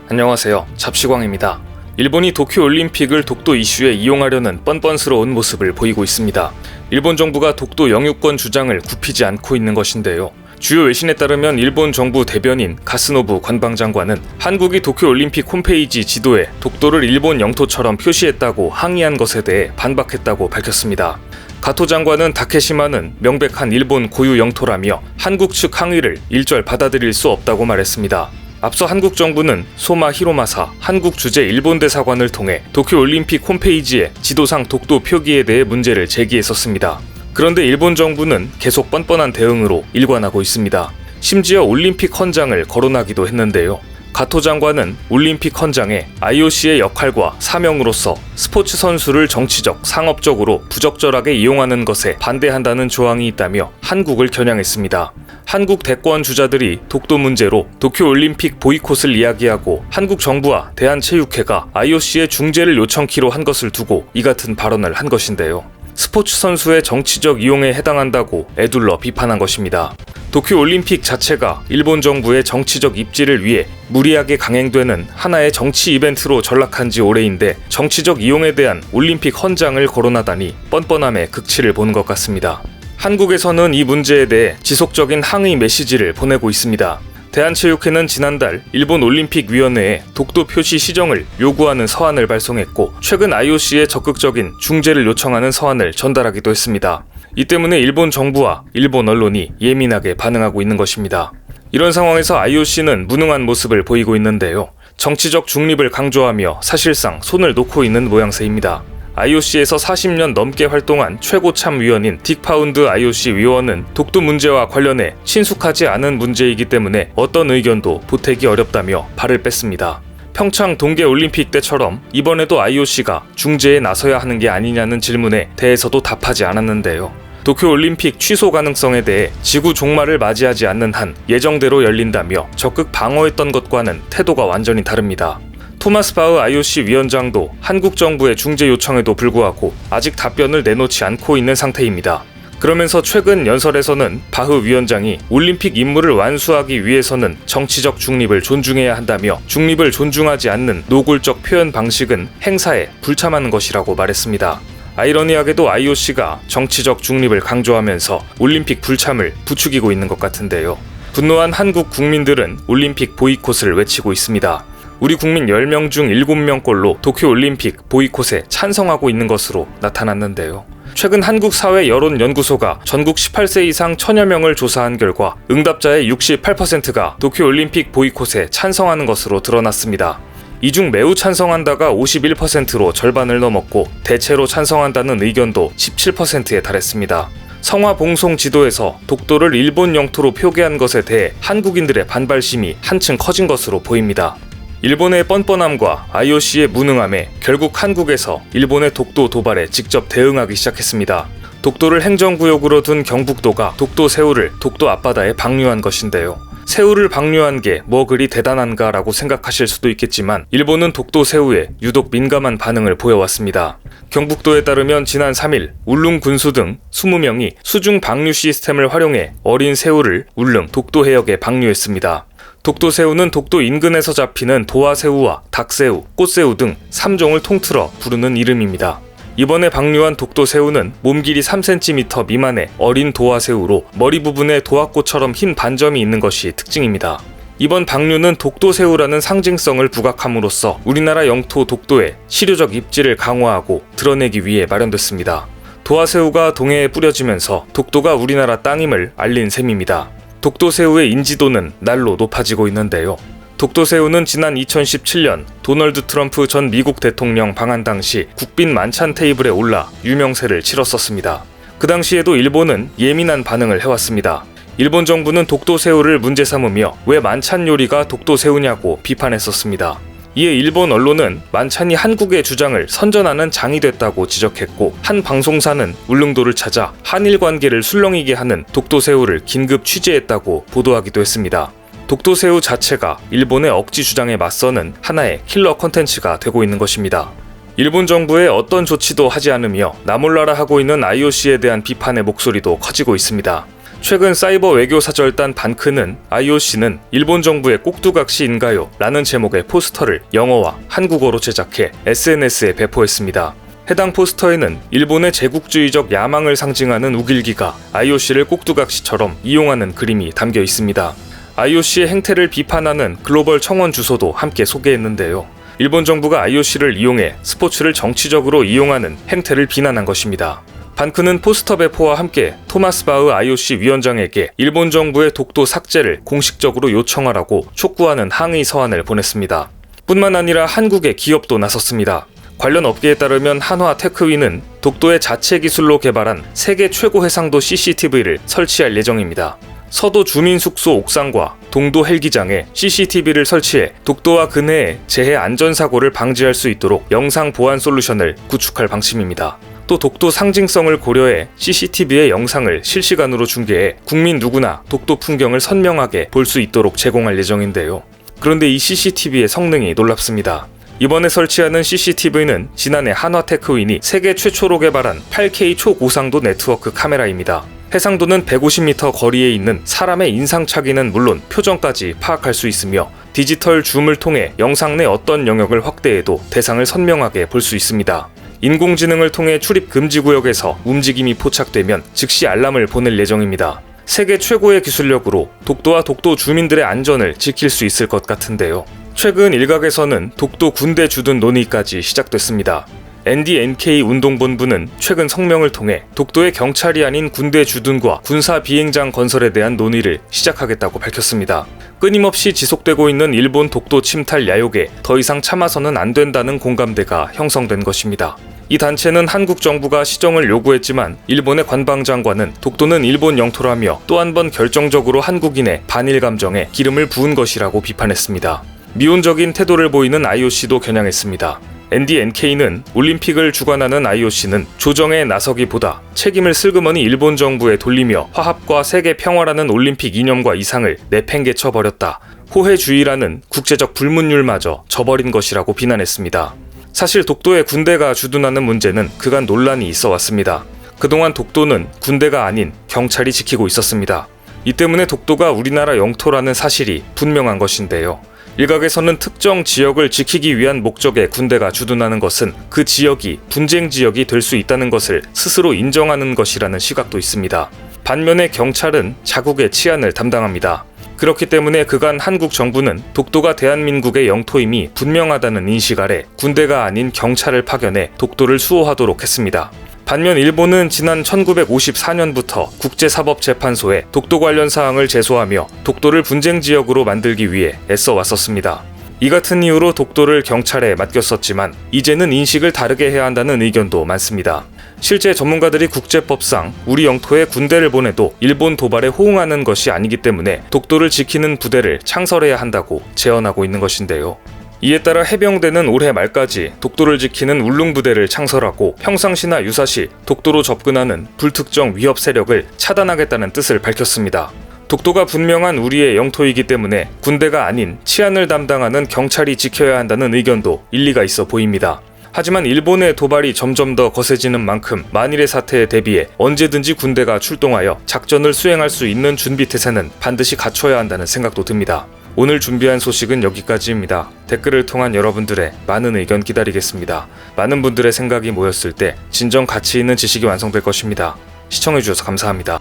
안녕하세요. 잡시광입니다. 일본이 도쿄올림픽을 독도 이슈에 이용하려는 뻔뻔스러운 모습을 보이고 있습니다. 일본 정부가 독도 영유권 주장을 굽히지 않고 있는 것인데요. 주요 외신에 따르면 일본 정부 대변인 가스노부 관방장관은 한국이 도쿄올림픽 홈페이지 지도에 독도를 일본 영토처럼 표시했다고 항의한 것에 대해 반박했다고 밝혔습니다. 가토 장관은 다케시마는 명백한 일본 고유 영토라며 한국 측 항의를 일절 받아들일 수 없다고 말했습니다. 앞서 한국 정부는 소마 히로마사 한국 주재 일본 대사관을 통해 도쿄올림픽 홈페이지에 지도상 독도 표기에 대해 문제를 제기했었습니다. 그런데 일본 정부는 계속 뻔뻔한 대응으로 일관하고 있습니다. 심지어 올림픽 헌장을 거론하기도 했는데요. 가토 장관은 올림픽 헌장에 IOC의 역할과 사명으로서 스포츠 선수를 정치적, 상업적으로 부적절하게 이용하는 것에 반대한다는 조항이 있다며 한국을 겨냥했습니다. 한국 대권 주자들이 독도 문제로 도쿄올림픽 보이콧을 이야기하고 한국 정부와 대한체육회가 IOC의 중재를 요청키로 한 것을 두고 이 같은 발언을 한 것인데요. 스포츠 선수의 정치적 이용에 해당한다고 에둘러 비판한 것입니다. 도쿄올림픽 자체가 일본 정부의 정치적 입지를 위해 무리하게 강행되는 하나의 정치 이벤트로 전락한 지 오래인데 정치적 이용에 대한 올림픽 헌장을 거론하다니 뻔뻔함의 극치를 보는 것 같습니다. 한국에서는 이 문제에 대해 지속적인 항의 메시지를 보내고 있습니다. 대한체육회는 지난달 일본 올림픽위원회에 독도 표시 시정을 요구하는 서한을 발송했고 최근 IOC에 적극적인 중재를 요청하는 서한을 전달하기도 했습니다. 이 때문에 일본 정부와 일본 언론이 예민하게 반응하고 있는 것입니다. 이런 상황에서 IOC는 무능한 모습을 보이고 있는데요. 정치적 중립을 강조하며 사실상 손을 놓고 있는 모양새입니다. IOC에서 40년 넘게 활동한 최고 참위원인 딕 파운드 IOC 위원은 독도 문제와 관련해 친숙하지 않은 문제이기 때문에 어떤 의견도 보태기 어렵다며 발을 뺐습니다. 평창 동계올림픽 때처럼 이번에도 IOC가 중재에 나서야 하는 게 아니냐는 질문에 대해서도 답하지 않았는데요. 도쿄올림픽 취소 가능성에 대해 지구 종말을 맞이하지 않는 한 예정대로 열린다며 적극 방어했던 것과는 태도가 완전히 다릅니다. 토마스 바흐 IOC 위원장도 한국 정부의 중재 요청에도 불구하고 아직 답변을 내놓지 않고 있는 상태입니다. 그러면서 최근 연설에서는 바흐 위원장이 올림픽 임무를 완수하기 위해서는 정치적 중립을 존중해야 한다며 중립을 존중하지 않는 노골적 표현 방식은 행사에 불참하는 것이라고 말했습니다. 아이러니하게도 IOC가 정치적 중립을 강조하면서 올림픽 불참을 부추기고 있는 것 같은데요. 분노한 한국 국민들은 올림픽 보이콧을 외치고 있습니다. 우리 국민 10명 중 7명꼴로 도쿄올림픽 보이콧에 찬성하고 있는 것으로 나타났는데요. 최근 한국사회여론연구소가 전국 18세 이상 1000여 명을 조사한 결과 응답자의 68%가 도쿄올림픽 보이콧에 찬성하는 것으로 드러났습니다. 이 중 매우 찬성한다가 51%로 절반을 넘었고 대체로 찬성한다는 의견도 17%에 달했습니다. 성화봉송 지도에서 독도를 일본 영토로 표기한 것에 대해 한국인들의 반발심이 한층 커진 것으로 보입니다. 일본의 뻔뻔함과 IOC의 무능함에 결국 한국에서 일본의 독도 도발에 직접 대응하기 시작했습니다. 독도를 행정구역으로 둔 경북도가 독도 새우를 독도 앞바다에 방류한 것인데요. 새우를 방류한 게 뭐 그리 대단한가 라고 생각하실 수도 있겠지만 일본은 독도 새우에 유독 민감한 반응을 보여왔습니다. 경북도에 따르면 지난 3일 울릉 군수 등 20명이 수중 방류 시스템을 활용해 어린 새우를 울릉 독도 해역에 방류했습니다. 독도 새우는 독도 인근에서 잡히는 도화새우와 닭새우, 꽃새우 등 3종을 통틀어 부르는 이름입니다. 이번에 방류한 독도 새우는 몸 길이 3cm 미만의 어린 도화새우로 머리 부분에 도화꽃처럼 흰 반점이 있는 것이 특징입니다. 이번 방류는 독도 새우라는 상징성을 부각함으로써 우리나라 영토 독도의 실효적 입지를 강화하고 드러내기 위해 마련됐습니다. 도화새우가 동해에 뿌려지면서 독도가 우리나라 땅임을 알린 셈입니다. 독도새우의 인지도는 날로 높아지고 있는데요. 독도새우는 지난 2017년 도널드 트럼프 전 미국 대통령 방한 당시 국빈 만찬 테이블에 올라 유명세를 치렀었습니다. 그 당시에도 일본은 예민한 반응을 해왔습니다. 일본 정부는 독도새우를 문제 삼으며 왜 만찬 요리가 독도새우냐고 비판했었습니다. 이에 일본 언론은 만찬이 한국의 주장을 선전하는 장이 됐다고 지적했고 한 방송사는 울릉도를 찾아 한일 관계를 술렁이게 하는 독도새우를 긴급 취재했다고 보도하기도 했습니다. 독도새우 자체가 일본의 억지 주장에 맞서는 하나의 킬러 컨텐츠가 되고 있는 것입니다. 일본 정부의 어떤 조치도 하지 않으며 나몰라라 하고 있는 IOC에 대한 비판의 목소리도 커지고 있습니다. 최근 사이버 외교 사절단 반크는 IOC는 일본 정부의 꼭두각시인가요? 라는 제목의 포스터를 영어와 한국어로 제작해 SNS에 배포했습니다. 해당 포스터에는 일본의 제국주의적 야망을 상징하는 우길기가 IOC를 꼭두각시처럼 이용하는 그림이 담겨 있습니다. IOC의 행태를 비판하는 글로벌 청원 주소도 함께 소개했는데요. 일본 정부가 IOC를 이용해 스포츠를 정치적으로 이용하는 행태를 비난한 것입니다. 반크는 포스터 배포와 함께 토마스 바흐 IOC 위원장에게 일본 정부의 독도 삭제를 공식적으로 요청하라고 촉구하는 항의 서한을 보냈습니다. 뿐만 아니라 한국의 기업도 나섰습니다. 관련 업계에 따르면 한화 테크위는 독도의 자체 기술로 개발한 세계 최고 해상도 CCTV를 설치할 예정입니다. 서도 주민 숙소 옥상과 동도 헬기장에 CCTV를 설치해 독도와 근해의 재해 안전사고를 방지할 수 있도록 영상 보안 솔루션을 구축할 방침입니다. 또 독도 상징성을 고려해 CCTV의 영상을 실시간으로 중계해 국민 누구나 독도 풍경을 선명하게 볼 수 있도록 제공할 예정인데요. 그런데 이 CCTV의 성능이 놀랍습니다. 이번에 설치하는 CCTV는 지난해 한화테크윈이 세계 최초로 개발한 8K 초고상도 네트워크 카메라입니다. 해상도는 150m 거리에 있는 사람의 인상착의는 물론 표정까지 파악할 수 있으며 디지털 줌을 통해 영상 내 어떤 영역을 확대해도 대상을 선명하게 볼 수 있습니다. 인공지능을 통해 출입 금지 구역에서 움직임이 포착되면 즉시 알람을 보낼 예정입니다. 세계 최고의 기술력으로 독도와 독도 주민들의 안전을 지킬 수 있을 것 같은데요. 최근 일각에서는 독도 군대 주둔 논의까지 시작됐습니다. NDNK 운동본부는 최근 성명을 통해 독도의 경찰이 아닌 군대 주둔과 군사 비행장 건설에 대한 논의를 시작하겠다고 밝혔습니다. 끊임없이 지속되고 있는 일본 독도 침탈 야욕에 더 이상 참아서는 안 된다는 공감대가 형성된 것입니다. 이 단체는 한국 정부가 시정을 요구했지만 일본의 관방장관은 독도는 일본 영토라며 또 한 번 결정적으로 한국인의 반일 감정에 기름을 부은 것이라고 비판했습니다. 미온적인 태도를 보이는 IOC도 겨냥했습니다. NDNK는 올림픽을 주관하는 IOC는 조정에 나서기보다 책임을 슬그머니 일본 정부에 돌리며 화합과 세계 평화라는 올림픽 이념과 이상을 내팽개쳐버렸다. 호혜주의라는 국제적 불문율마저 저버린 것이라고 비난했습니다. 사실 독도에 군대가 주둔하는 문제는 그간 논란이 있어 왔습니다. 그동안 독도는 군대가 아닌 경찰이 지키고 있었습니다. 이 때문에 독도가 우리나라 영토라는 사실이 분명한 것인데요. 일각에서는 특정 지역을 지키기 위한 목적의 군대가 주둔하는 것은 그 지역이 분쟁 지역이 될 수 있다는 것을 스스로 인정하는 것이라는 시각도 있습니다. 반면에 경찰은 자국의 치안을 담당합니다. 그렇기 때문에 그간 한국 정부는 독도가 대한민국의 영토임이 분명하다는 인식 아래 군대가 아닌 경찰을 파견해 독도를 수호하도록 했습니다. 반면 일본은 지난 1954년부터 국제사법재판소에 독도 관련 사항을 제소하며 독도를 분쟁 지역으로 만들기 위해 애써 왔었습니다. 이 같은 이유로 독도를 경찰에 맡겼었지만 이제는 인식을 다르게 해야 한다는 의견도 많습니다. 실제 전문가들이 국제법상 우리 영토에 군대를 보내도 일본 도발에 호응하는 것이 아니기 때문에 독도를 지키는 부대를 창설해야 한다고 제언하고 있는 것인데요. 이에 따라 해병대는 올해 말까지 독도를 지키는 울릉부대를 창설하고 평상시나 유사시 독도로 접근하는 불특정 위협 세력을 차단하겠다는 뜻을 밝혔습니다. 독도가 분명한 우리의 영토이기 때문에 군대가 아닌 치안을 담당하는 경찰이 지켜야 한다는 의견도 일리가 있어 보입니다. 하지만 일본의 도발이 점점 더 거세지는 만큼 만일의 사태에 대비해 언제든지 군대가 출동하여 작전을 수행할 수 있는 준비태세는 반드시 갖춰야 한다는 생각도 듭니다. 오늘 준비한 소식은 여기까지입니다. 댓글을 통한 여러분들의 많은 의견 기다리겠습니다. 많은 분들의 생각이 모였을 때 진정 가치 있는 지식이 완성될 것입니다. 시청해주셔서 감사합니다.